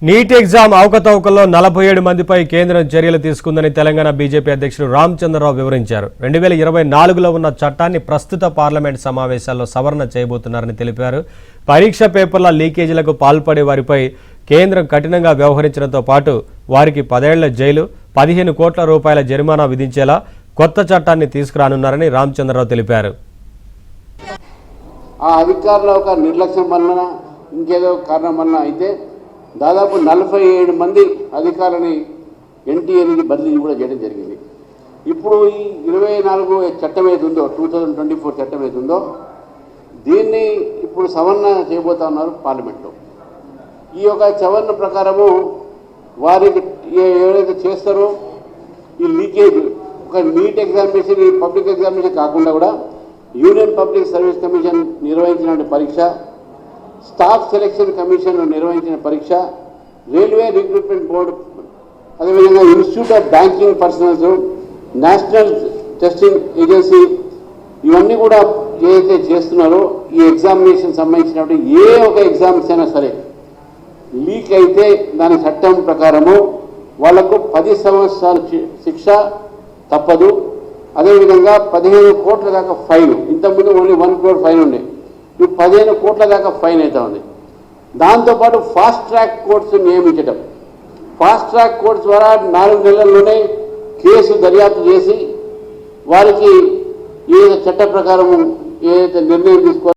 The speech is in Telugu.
నీట్ ఎగ్జామ్ అవకతవకల్లో 47 మందిపై కేంద్రం చర్యలు తీసుకుందని తెలంగాణ బీజేపీ అధ్యక్షుడు రామచంద్రరావు వివరించారు. 2024లో ఉన్న చట్టాన్ని ప్రస్తుత పార్లమెంట్ సమావేశాల్లో సవరణ చేయబోతున్నారని తెలిపారు. పరీక్ష పేపర్ల లీకేజీలకు పాల్పడే వారిపై కేంద్రం కఠినంగా వ్యవహరించడంతో పాటు వారికి 10 ఏళ్ల జైలు, 15 కోట్ల రూపాయల జరిమానా విధించేలా కొత్త చట్టాన్ని తీసుకురానున్నారని రామచంద్రరావు తెలిపారు. ఆ అధికారుల ఒక నిర్లక్ష్యం వలన ఇంకేదో కారణం వలన అయితే దాదాపు 47 మంది అధికారులని ఎన్టీఏకి బదిలీ కూడా చేయడం జరిగింది. ఇప్పుడు ఈ 24 చట్టం ఏదుందో 2024 చట్టం ఏదుందో దీన్ని ఇప్పుడు సవరణ చేయబోతా ఉన్నారు పార్లమెంట్లో. ఈ యొక్క సవరణ ప్రకారము వారికి ఎవరైతే చేస్తారో ఈ లీకేజ్ ఒక నీట్ ఎగ్జామినేషన్, ఈ పబ్లిక్ ఎగ్జామినేషన్ కాకుండా కూడా యూనియన్ పబ్లిక్ సర్వీస్ కమిషన్ నిర్వహించిన పరీక్ష, స్టాఫ్ సెలక్షన్ కమిషన్ నిర్వహించిన పరీక్ష, రైల్వే రిక్రూట్మెంట్ బోర్డు, అదేవిధంగా institute of banking personals, national testing agency, ఇవన్నీ కూడా ఏదైతే చేస్తున్నారో ఈ ఎగ్జామినేషన్ సంబంధించినప్పుడు ఏ ఒక ఎగ్జామ్స్ అయినా సరే లీక్ అయితే దాని చట్టం ప్రకారము వాళ్లకు 10 సంవత్సరాల శిక్ష తప్పదు. అదేవిధంగా 15 కోట్ల దాకా ఫైన్. ఇంతకుముందు ఓన్లీ 1 crore ఫైన్ ఉండే, ఇప్పుడు 15 కోట్ల దాకా ఫైన్ అవుతా ఉంది. దాంతోపాటు ఫాస్ట్ ట్రాక్ కోర్ట్స్ నియమించడం, ఫాస్ట్ ట్రాక్ కోర్ట్స్ ద్వారా 4 నెలల్లోనే కేసు దర్యాప్తు చేసి వారికి ఏ చట్ట ప్రకారం ఏదైతే నిర్ణయం తీసుకోవాలో